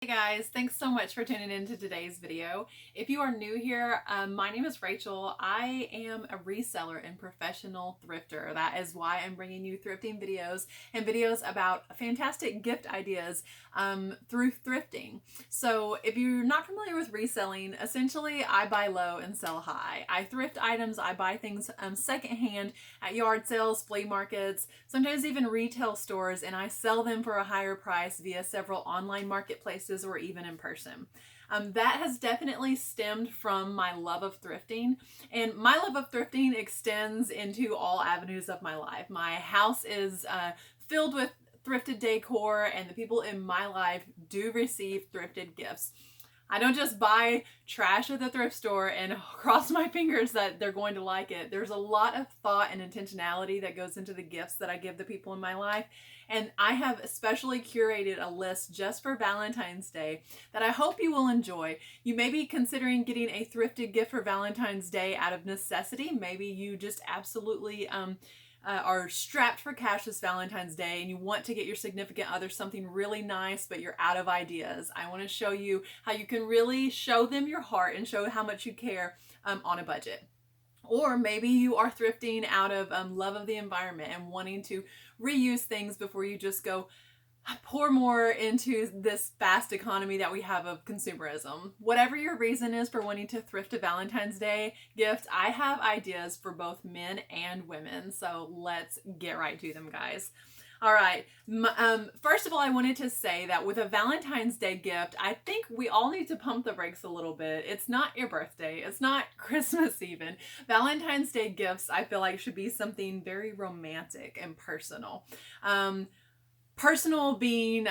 Hey guys, thanks so much for tuning into today's video. If you are new here, my name is Rachel. I am a reseller and professional thrifter. That is why I'm bringing you thrifting videos and videos about fantastic gift ideas through thrifting. So if you're not familiar with reselling, essentially I buy low and sell high. I thrift items, I buy things secondhand at yard sales, flea markets, sometimes even retail stores, and I sell them for a higher price via several online marketplaces or even in person. That has definitely stemmed from my love of thrifting, and my love of thrifting extends into all avenues of my life. My house is filled with thrifted decor, and the people in my life do receive thrifted gifts. I don't just buy trash at the thrift store and cross my fingers that they're going to like it. There's a lot of thought and intentionality that goes into the gifts that I give the people in my life. And I have especially curated a list just for Valentine's Day that I hope you will enjoy. You may be considering getting a thrifted gift for Valentine's Day out of necessity. Maybe you just absolutely are strapped for cash this Valentine's Day and you want to get your significant other something really nice, but you're out of ideas. I want to show you how you can really show them your heart and show how much you care on a budget. Or maybe you are thrifting out of love of the environment and wanting to reuse things before you just go pour more into this fast economy that we have of consumerism. Whatever your reason is for wanting to thrift a Valentine's Day gift, I have ideas for both men and women. So let's get right to them, guys. All right. First of all, I wanted to say that with a Valentine's Day gift, I think we all need to pump the brakes a little bit. It's not your birthday. It's not Christmas even. Valentine's Day gifts, I feel like, should be something very romantic and personal. Personal being,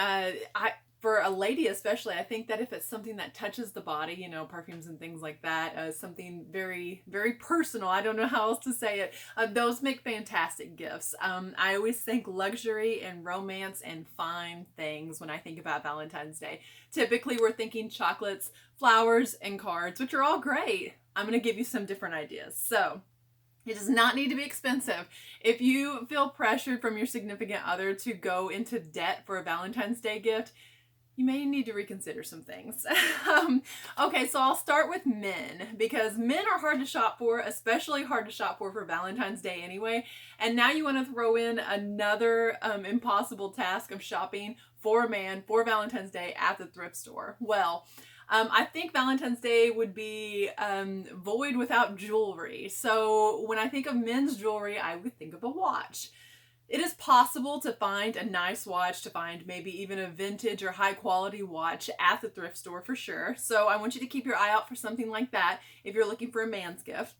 for a lady especially, I think that if it's something that touches the body, you know, perfumes and things like that, something very, very personal, I don't know how else to say it, those make fantastic gifts. I always think luxury and romance and fine things when I think about Valentine's Day. Typically, we're thinking chocolates, flowers, and cards, which are all great. I'm going to give you some different ideas. So, it does not need to be expensive. If you feel pressured from your significant other to go into debt for a Valentine's Day gift, you may need to reconsider some things. Okay, so I'll start with men, because men are hard to shop for, especially hard to shop for Valentine's Day anyway. And now you want to throw in another impossible task of shopping for a man for Valentine's Day at the thrift store. Well, I think Valentine's Day would be void without jewelry. So when I think of men's jewelry, I would think of a watch. It is possible to find a nice watch, to find maybe even a vintage or high quality watch at the thrift store for sure. So I want you to keep your eye out for something like that if you're looking for a man's gift.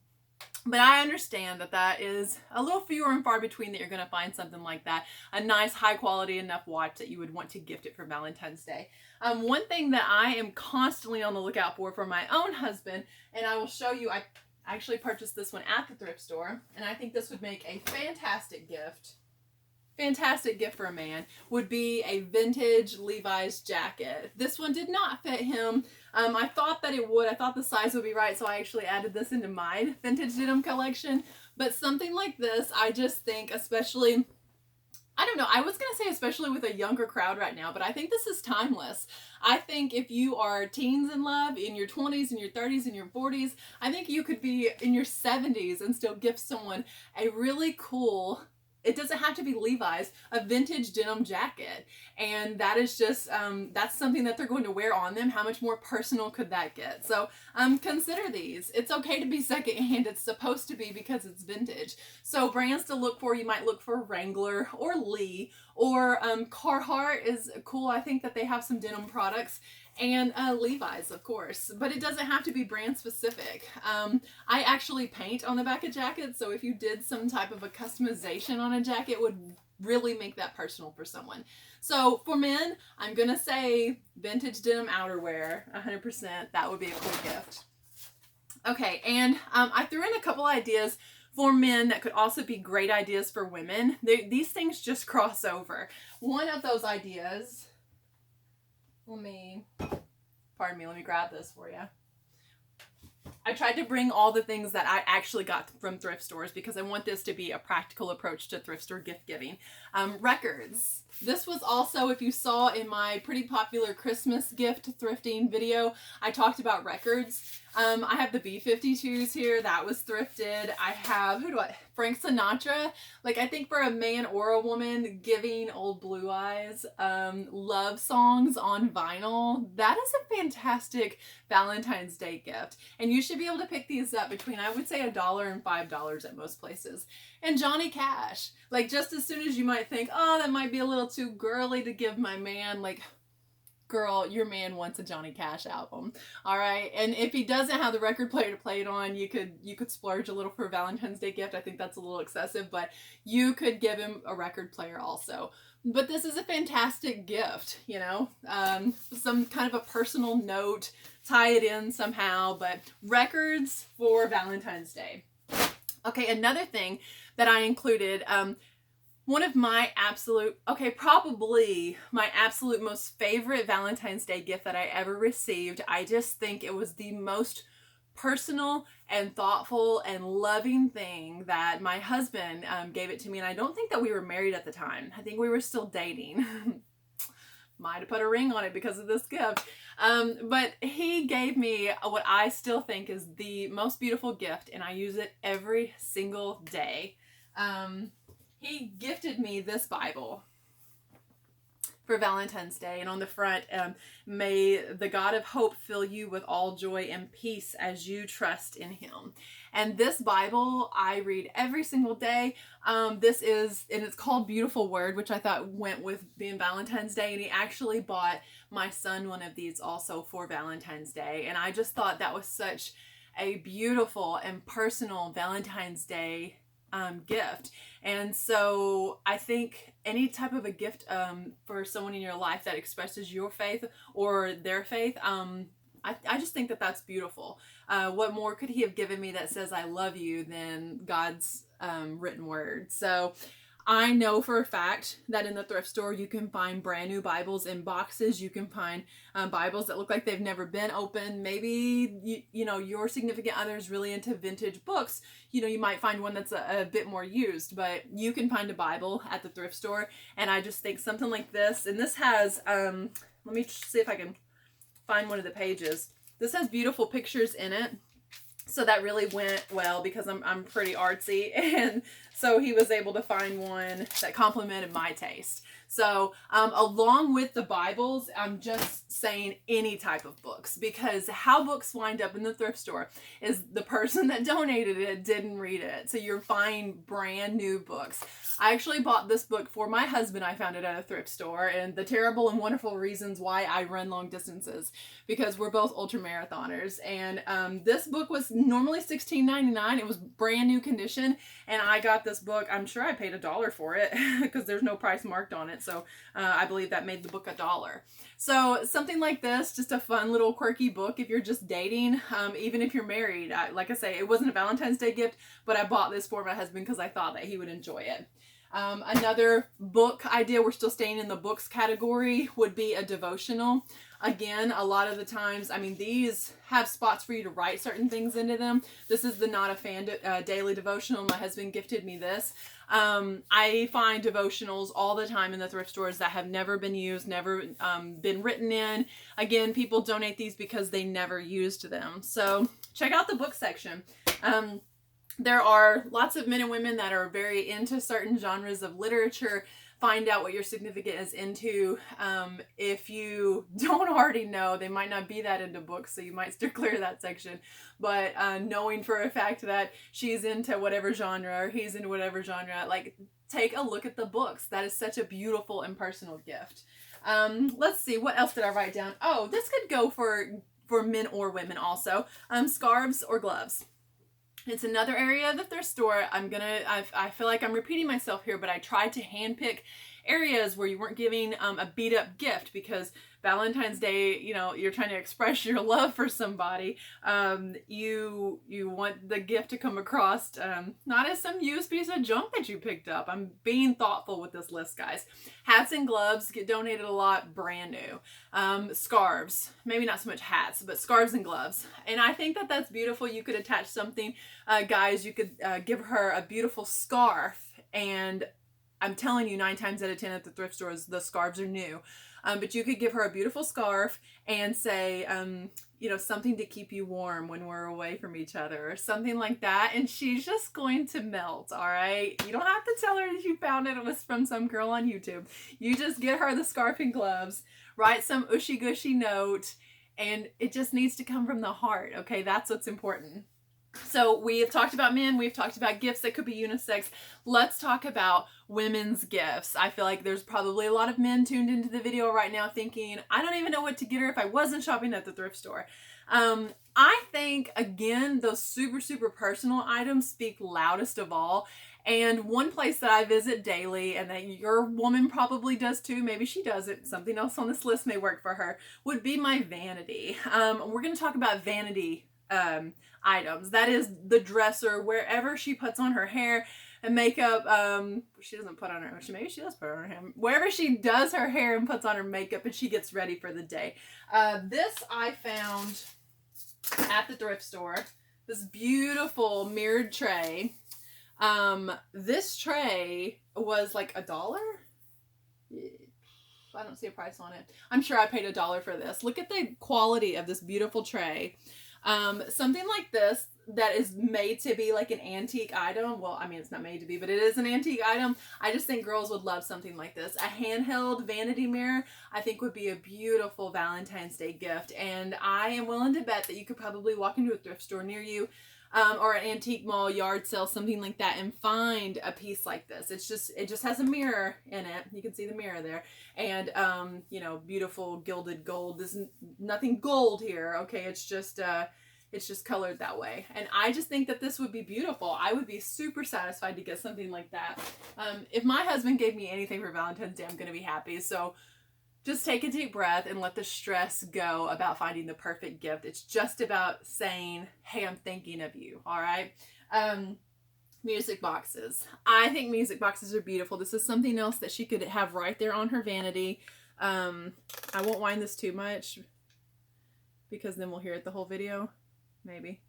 But I understand that that is a little fewer and far between that you're going to find something like that. A nice, high quality enough watch that you would want to gift it for Valentine's Day. One thing that I am constantly on the lookout for my own husband, and I will show you, I actually purchased this one at the thrift store, and I think this would make a fantastic gift for a man, would be a vintage Levi's jacket. This one did not fit him. I thought that it would. I thought the size would be right, so I actually added this into my vintage denim collection. But something like this, I just think, especially, I don't know, I was going to say especially with a younger crowd right now, but I think this is timeless. I think if you are teens in love, in your 20s, in your 30s, in your 40s, I think you could be in your 70s and still gift someone a really cool, it doesn't have to be Levi's, a vintage denim jacket. And that is just, that's something that they're going to wear on them. How much more personal could that get? So consider these. It's okay to be secondhand. It's supposed to be because it's vintage. So brands to look for, you might look for Wrangler or Lee, or Carhartt is cool. I think that they have some denim products. And Levi's, of course, but it doesn't have to be brand specific. I actually paint on the back of jackets, so if you did some type of a customization on a jacket, it would really make that personal for someone. So for men, I'm gonna say vintage denim outerwear, 100%. That would be a cool gift. Okay, and I threw in a couple ideas for men that could also be great ideas for women. These things just cross over. One of those ideas, let me grab this for you. I tried to bring all the things that I actually got from thrift stores because I want this to be a practical approach to thrift store gift giving. Records. This was also, if you saw in my pretty popular Christmas gift thrifting video, I talked about records. I have the B-52s here. That was thrifted. I have, Frank Sinatra. Like, I think for a man or a woman, giving Old Blue Eyes love songs on vinyl, that is a fantastic Valentine's Day gift. And you should be able to pick these up between, I would say, $1 and $5 at most places. And Johnny Cash. Like, just as soon as you might think, oh, that might be a little too girly to give my man, like, girl, your man wants a Johnny Cash album. All right. And if he doesn't have the record player to play it on, you could splurge a little for a Valentine's Day gift. I think that's a little excessive, but you could give him a record player also. But this is a fantastic gift, you know, some kind of a personal note, tie it in somehow, but records for Valentine's Day. Okay. Another thing that I included, one of my probably my absolute most favorite Valentine's Day gift that I ever received. I just think it was the most personal and thoughtful and loving thing that my husband gave it to me. And I don't think that we were married at the time. I think we were still dating. Might have put a ring on it because of this gift. But he gave me what I still think is the most beautiful gift, and I use it every single day. He gifted me this Bible for Valentine's Day. And on the front, may the God of hope fill you with all joy and peace as you trust in him. And this Bible I read every single day. And it's called Beautiful Word, which I thought went with being Valentine's Day. And he actually bought my son one of these also for Valentine's Day. And I just thought that was such a beautiful and personal Valentine's Day gift. And so I think any type of a gift for someone in your life that expresses your faith or their faith, I just think that that's beautiful. What more could he have given me that says I love you than God's written word? So I know for a fact that in the thrift store you can find brand new Bibles in boxes. You can find Bibles that look like they've never been opened. Maybe you know your significant other is really into vintage books. You know, you might find one that's a bit more used, but you can find a Bible at the thrift store. And I just think something like this, and this has let me see if I can find one of the pages. This has beautiful pictures in it. So that really went well because I'm pretty artsy, and so he was able to find one that complemented my taste. So along with the Bibles, I'm just saying any type of books, because how books wind up in the thrift store is the person that donated it didn't read it. So you're buying brand new books. I actually bought this book for my husband. I found it at a thrift store, and the terrible and wonderful reasons why I run long distances, because we're both ultra marathoners. And this book was normally $16.99. It was brand new condition, and I got this book. I'm sure I paid $1 for it because there's no price marked on it. So I believe that made the book $1. So something like this, just a fun little quirky book if you're just dating, even if you're married. Like I say, it wasn't a Valentine's Day gift, but I bought this for my husband because I thought that he would enjoy it. Another book idea, we're still staying in the books category, would be a devotional. Again, a lot of the times, I mean, these have spots for you to write certain things into them. This is the Not a Fan daily devotional. My husband gifted me this. I find devotionals all the time in the thrift stores that have never been used, never been written in. Again, people donate these because they never used them. So check out the book section. There are lots of men and women that are very into certain genres of literature. Find out what your significant is into. If you don't already know, they might not be that into books, so you might steer clear of that section. But knowing for a fact that she's into whatever genre or he's into whatever genre, like, take a look at the books. That is such a beautiful and personal gift. Let's see, what else did I write down? Oh, this could go for men or women also. Scarves or gloves. It's another area of the thrift store. I feel like I'm repeating myself here, but I tried to handpick areas where you weren't giving a beat up gift, because Valentine's Day, you know, you're trying to express your love for somebody. You want the gift to come across not as some used piece of junk that you picked up. I'm being thoughtful with this list, guys. Hats and gloves get donated a lot, brand new. Scarves, maybe not so much hats, but scarves and gloves. And I think that that's beautiful. You could attach something, guys. You could give her a beautiful scarf, and I'm telling you, 9 times out of 10 at the thrift stores, the scarves are new. But you could give her a beautiful scarf and say, you know, something to keep you warm when we're away from each other, or something like that. And she's just going to melt, all right? You don't have to tell her that you found it was from some girl on YouTube. You just get her the scarf and gloves, write some ushy-gushy note, and it just needs to come from the heart, okay? That's what's important. So we have talked about men, we've talked about gifts that could be unisex. Let's talk about women's gifts. I feel like there's probably a lot of men tuned into the video right now thinking, I don't even know what to get her if I wasn't shopping at the thrift store. I think, again, those super, super personal items speak loudest of all. And one place that I visit daily, and that your woman probably does too, maybe she doesn't, something else on this list may work for her, would be my vanity. We're going to talk about vanity items. That is the dresser, wherever she puts on her hair and makeup. She doesn't put on her, maybe she does put on her hair, wherever she does her hair and puts on her makeup and she gets ready for the day. This I found at the thrift store, this beautiful mirrored tray. This tray was like $1. I don't see a price on it. I'm sure I paid $1 for this. Look at the quality of this beautiful tray. Something like this that is made to be like an antique item. Well, I mean, it's not made to be, but it is an antique item. I just think girls would love something like this. A handheld vanity mirror, I think, would be a beautiful Valentine's Day gift. And I am willing to bet that you could probably walk into a thrift store near you, or an antique mall, yard sale, something like that, and find a piece like this. It just has a mirror in it. You can see the mirror there. And, you know, beautiful gilded gold. There's nothing gold here. Okay. It's just colored that way. And I just think that this would be beautiful. I would be super satisfied to get something like that. If my husband gave me anything for Valentine's Day, I'm going to be happy. So just take a deep breath and let the stress go about finding the perfect gift. It's just about saying, hey, I'm thinking of you. All right. Music boxes. I think music boxes are beautiful. This is something else that she could have right there on her vanity. I won't wind this too much because then we'll hear it the whole video. Maybe.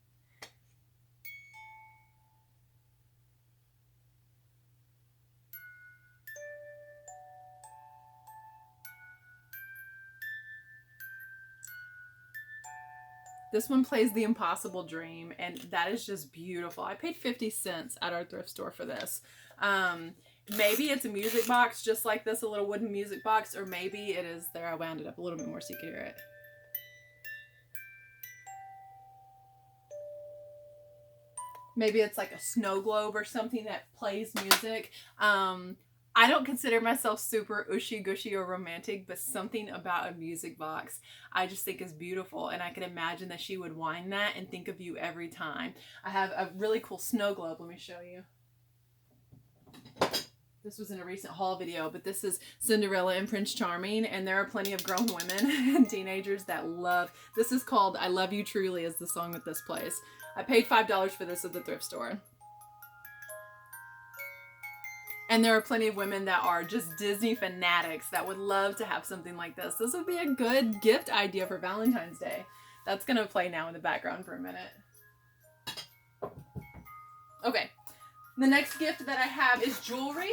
This one plays The Impossible Dream, and that is just beautiful. I paid 50 cents at our thrift store for this. Maybe it's a music box just like this, a little wooden music box, or maybe it is, there I wound it up a little bit more so you can hear it. Maybe it's like a snow globe or something that plays music. I don't consider myself super ushy-gushy or romantic, but something about a music box I just think is beautiful, and I can imagine that she would wind that and think of you every time. I have a really cool snow globe. Let me show you. This was in a recent haul video, but this is Cinderella and Prince Charming, and there are plenty of grown women and teenagers that love. This is called I Love You Truly is the song that this plays. I paid $5 for this at the thrift store. And there are plenty of women that are just Disney fanatics that would love to have something like this. This would be a good gift idea for Valentine's Day. That's going to play now in the background for a minute. Okay. The next gift that I have is jewelry.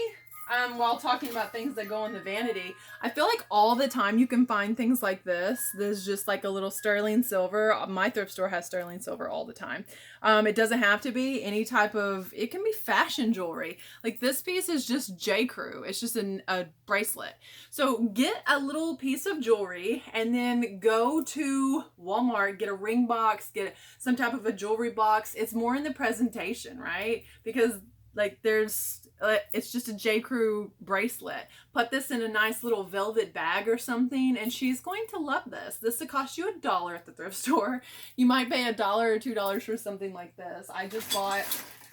While talking about things that go in the vanity, I feel like all the time you can find things like this. There's just like a little sterling silver. My thrift store has sterling silver all the time. It doesn't have to be any type of, it can be fashion jewelry. Like this piece is just J. Crew. It's just a bracelet. So get a little piece of jewelry and then go to Walmart, get a ring box, get some type of a jewelry box. It's more in the presentation, right? Because like it's just a J. Crew bracelet. Put this in a nice little velvet bag or something, and she's going to love this. This will cost you $1 at the thrift store. You might pay $1 or $2 for something like this. I just bought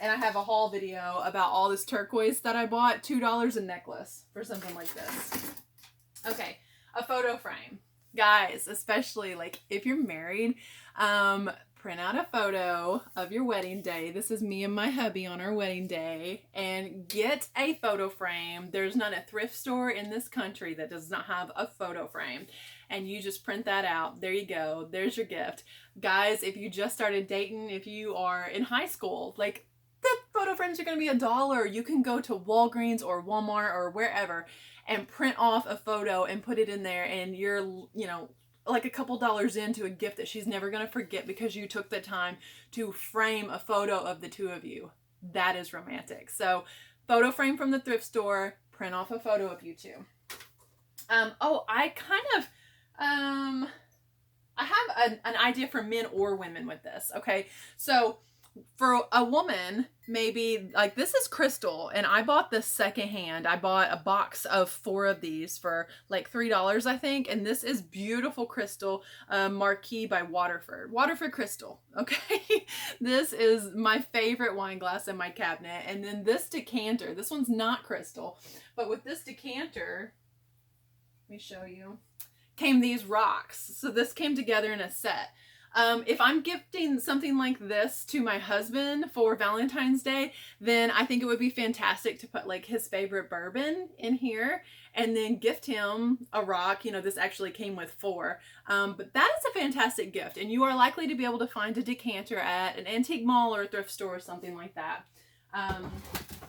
And I have a haul video about all this turquoise that I bought. $2 a necklace for something like this. Okay, a photo frame. Guys, especially like if you're married, print out a photo of your wedding day. This is me and my hubby on our wedding day, and get a photo frame. There's not a thrift store in this country that does not have a photo frame, and you just print that out. There you go. There's your gift. Guys, if you just started dating, if you are in high school, like, the photo frames are going to be $1. You can go to Walgreens or Walmart or wherever and print off a photo and put it in there, and you're, you know, like a couple dollars into a gift that she's never going to forget because you took the time to frame a photo of the two of you. That is romantic. So, photo frame from the thrift store, print off a photo of you two. I have an idea for men or women with this. Okay, so for a woman, maybe like this is crystal, and I bought this secondhand. I bought a box of 4 of these for like $3, I think. And this is beautiful crystal, Marquis by Waterford crystal. Okay, this is my favorite wine glass in my cabinet. And then this decanter. This one's not crystal, but with this decanter, let me show you, came these rocks. So this came together in a set. If I'm gifting something like this to my husband for Valentine's Day, then I think it would be fantastic to put like his favorite bourbon in here and then gift him a rock. You know, this actually came with 4. But that is a fantastic gift, and you are likely to be able to find a decanter at an antique mall or a thrift store or something like that.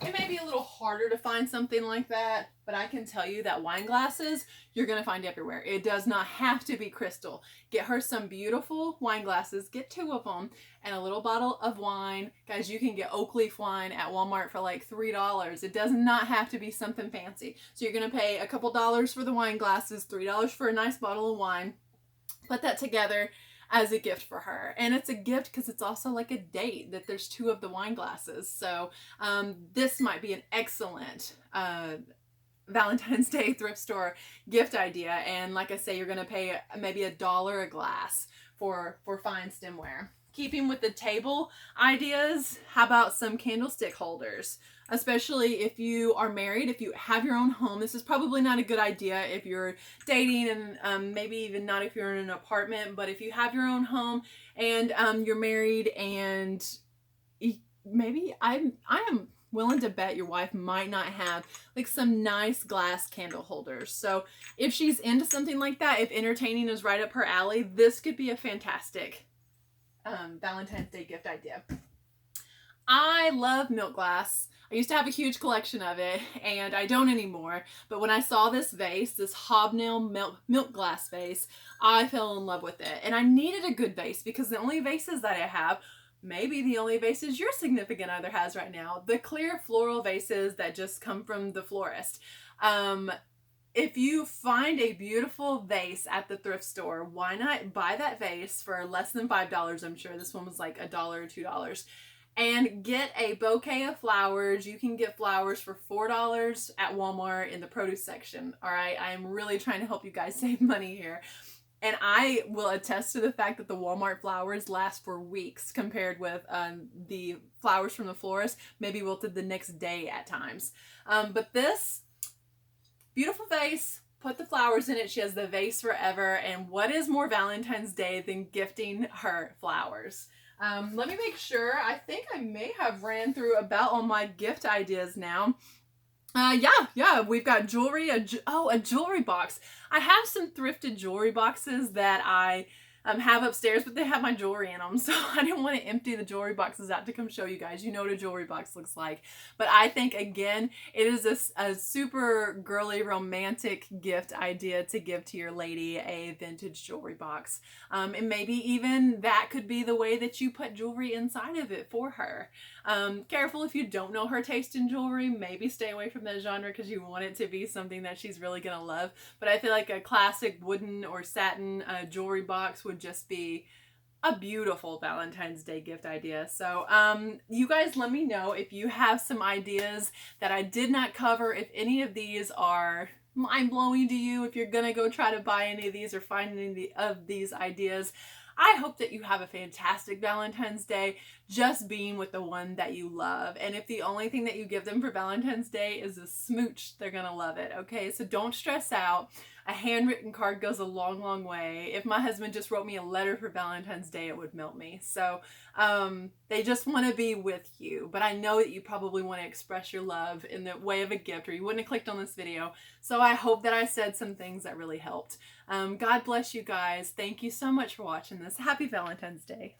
It may be a little harder to find something like that, but I can tell you that wine glasses, you're going to find everywhere. It does not have to be crystal. Get her some beautiful wine glasses. Get 2 of them and a little bottle of wine. Guys, you can get oak leaf wine at Walmart for like $3. It does not have to be something fancy. So you're going to pay a couple dollars for the wine glasses, $3 for a nice bottle of wine. Put that together as a gift for her. And it's a gift because it's also like a date that there's 2 of the wine glasses. So this might be an excellent Valentine's Day thrift store gift idea. And like I say, you're going to pay maybe $1 a glass for fine stemware. Keeping with the table ideas, how about some candlestick holders? Especially if you are married, if you have your own home. This is probably not a good idea if you're dating, and maybe even not if you're in an apartment. But if you have your own home and you're married, and maybe I am willing to bet your wife might not have like some nice glass candle holders. So if she's into something like that, if entertaining is right up her alley, this could be a fantastic Valentine's Day gift idea. I love milk glass. I used to have a huge collection of it, and I don't anymore. But when I saw this vase, this hobnail milk glass vase, I fell in love with it. And I needed a good vase because the only vases that I have, maybe the only vases your significant other has right now, the clear floral vases that just come from the florist. If you find a beautiful vase at the thrift store, why not buy that vase for less than $5? I'm sure this one was like $1 or $2. And get a bouquet of flowers. You can get flowers for $4 at Walmart in the produce section. All right, I am really trying to help you guys save money here. And I will attest to the fact that the Walmart flowers last for weeks compared with the flowers from the florist, maybe wilted the next day at times. But this beautiful vase, put the flowers in it. She has the vase forever. And what is more Valentine's Day than gifting her flowers? Let me make sure. I think I may have ran through about all my gift ideas now. Yeah, we've got jewelry, a jewelry box. I have some thrifted jewelry boxes that I have upstairs, but they have my jewelry in them, so I didn't want to empty the jewelry boxes out to come show you guys. You know what a jewelry box looks like. But I think, again, it is a super girly, romantic gift idea to give to your lady, a vintage jewelry box. And maybe even that could be the way that you put jewelry inside of it for her. Careful if you don't know her taste in jewelry, maybe stay away from that genre because you want it to be something that she's really going to love. But I feel like a classic wooden or satin jewelry box would just be a beautiful Valentine's Day gift idea. So you guys let me know if you have some ideas that I did not cover, if any of these are mind-blowing to you, if you're gonna go try to buy any of these or find any of these ideas. I hope that you have a fantastic Valentine's Day, just being with the one that you love. And if the only thing that you give them for Valentine's Day is a smooch, they're going to love it. Okay, so don't stress out. A handwritten card goes a long, long way. If my husband just wrote me a letter for Valentine's Day, it would melt me. So they just want to be with you. But I know that you probably want to express your love in the way of a gift, or you wouldn't have clicked on this video. So I hope that I said some things that really helped. God bless you guys. Thank you so much for watching this. Happy Valentine's Day.